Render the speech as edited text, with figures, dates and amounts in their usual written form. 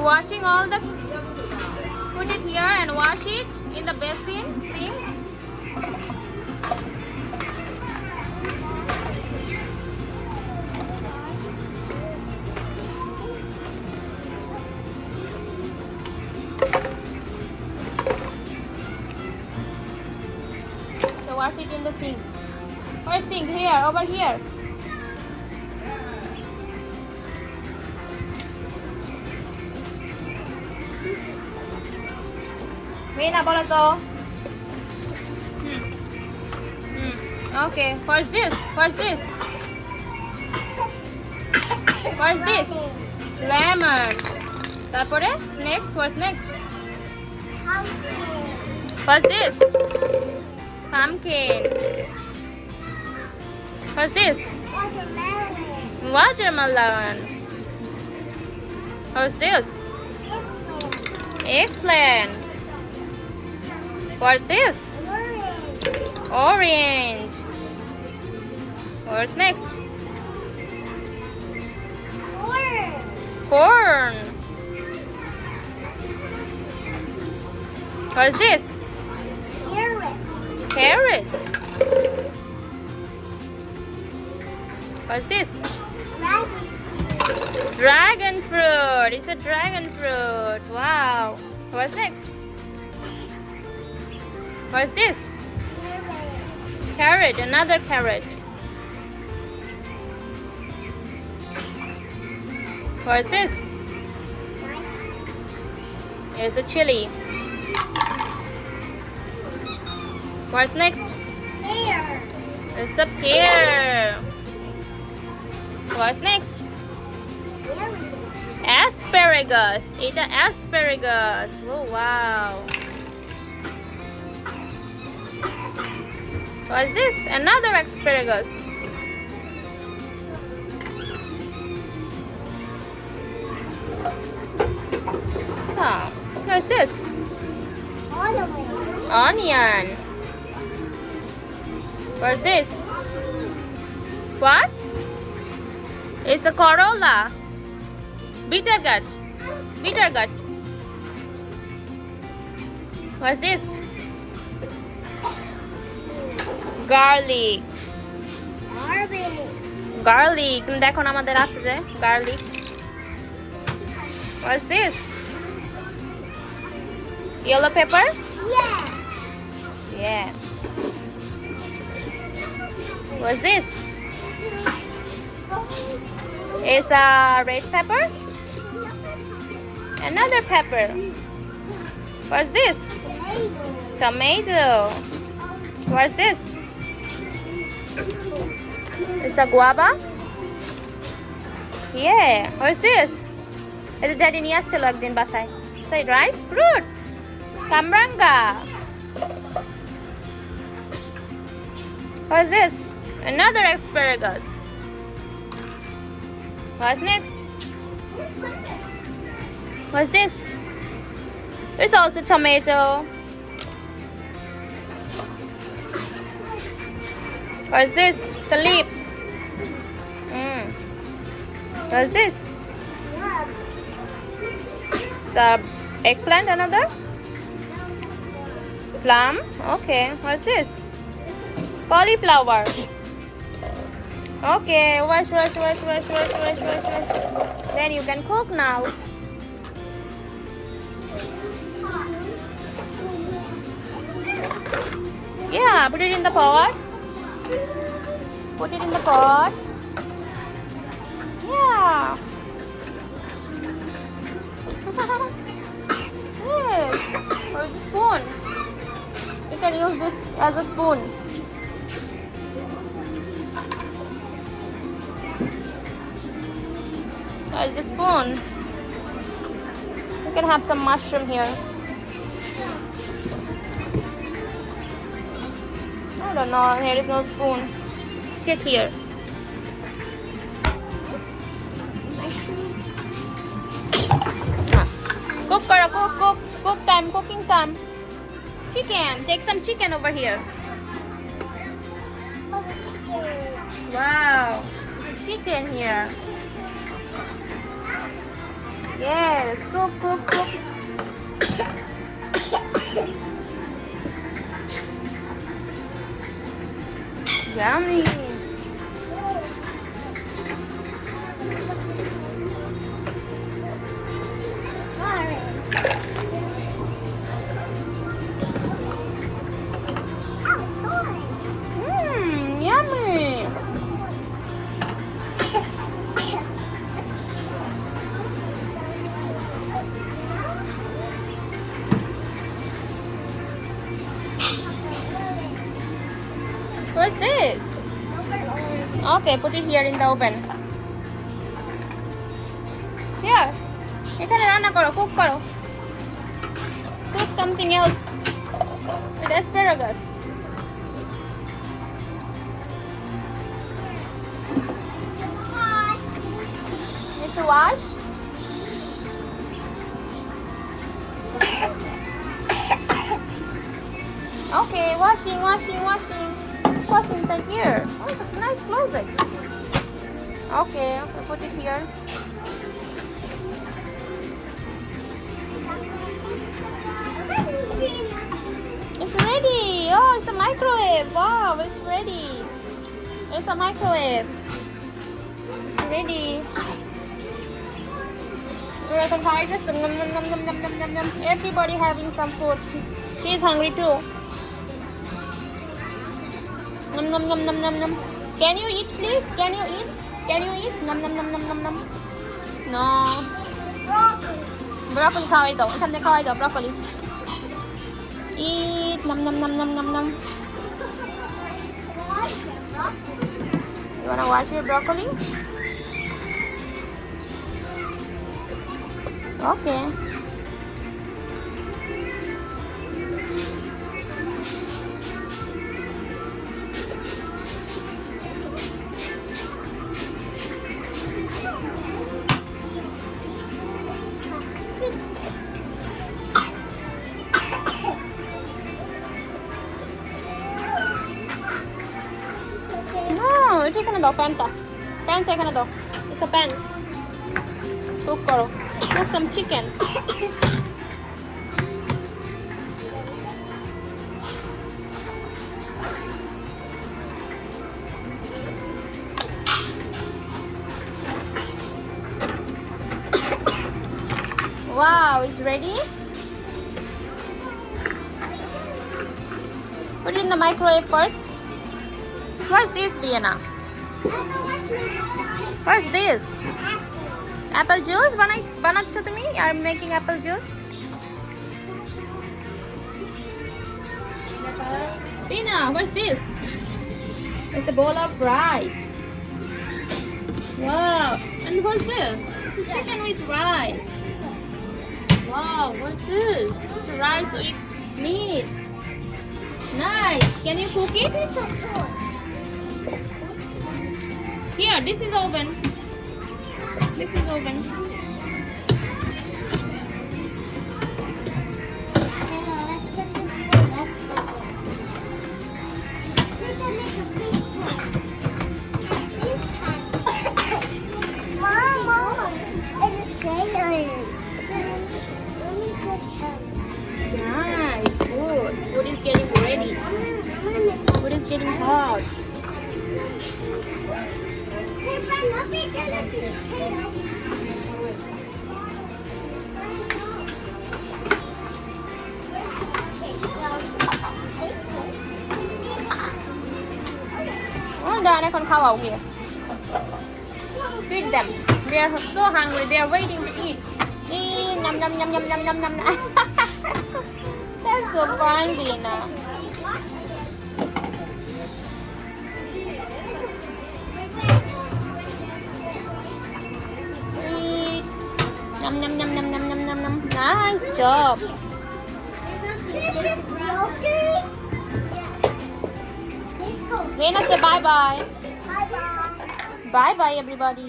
washing all the. Put it here and wash it in the basin sink. So wash it in the sink. Where's sink? Here, over here. Vienna, bolo to. Okay, what's this? What's this? What's this? Lemon. Tapore? Next, what's next? What's this? Pumpkin. What's this? Watermelon. What's this? Eggplant. What's this? Orange. What's next? Corn. What's this? Carrot. What's this? Dragon fruit. It's a dragon fruit. Wow. What's next? What's this? Carrot. Another carrot. What's this? It's a chili. What's next? Pear. It's a pear. What's next? Asparagus. It's an asparagus. Oh wow. What's this? Another asparagus. Oh, what's this? Onion. What's this? What? It's a corolla. Bitter gourd. Bitter gourd. What's this? Garlic. Garlic. তুমি দেখো না আমাদের আছে যে garlic. What's this? Yellow pepper? Yeah. Yeah. What's this? It's a red pepper. Another pepper. What's this? Tomato. What's this? It's a guava. Yeah. What's this? It's daddy niye আসছিল একদিন বাসায়. Say rice fruit. Kamranga. What's this? Another asparagus. What's next? What's this? It's also tomato. What's this? The leaves. What's this? The eggplant, another? Plum. Okay. What's this? Cauliflower. Okay. Wash. Then you can cook now. Yeah, put it in the pot. Put it in the pot. Yeah. Yes. Or the spoon. You can use this as a spoon. As the spoon. You can have some mushroom here. I don't know. Here is no spoon. Sit here. Cook, Kara, cook. Cook time, cooking time. Chicken. Take some chicken over here. Wow. Chicken here. Yes, cook, cook, cook. Yummy. Yummy. What's this? Okay, put it here in the oven. Here. এখানে রান্না করো, cook করো. Cook something else. With asparagus. Need to wash? Okay, washing. What's inside here? Oh, it's a nice closet. Okay, I'll put it here. It's ready. Oh, it's a microwave. Wow, it's ready. It's a microwave. It's ready. We're going to try this. Everybody having some food. She's hungry too. Nom nom nom nom nom nom. Can you eat, please? Can you eat? Can you eat? Nom nom nom nom nom nom. No. Broccoli খাওয়াই দাও, এখানে খাওয়াই দাও broccoli. Eat. Nom nom nom nom nom nom. You wanna wash your broccoli? Okay. এটা এখানে দাও প্যানটা এখানে দাও it's a pan cook করো cook some chicken wow it's ready put it in the microwave first. What's this, Vienna? What's this? Apple juice? বানাচ্ছো তুমি? I'm making apple juice. Vienna, what's this? It's a bowl of rice. Wow. And what's this? It's a chicken with rice. Wow, what's this? It's rice with meat. Nice. Can you cook it? Here, this is oven. This is oven. Nice food. Food is getting ready. Food is getting hot. Oh, done. এখন খাওয়াও গিয়ে. Feed them. They are so hungry. They are waiting to eat. Nom nom nom nom nom nom nom. That's so fun, Vienna. Eat. Nom nom nom nom nom nom nom nom. Nice job. Vienna, say bye bye. Bye bye. Bye bye, everybody.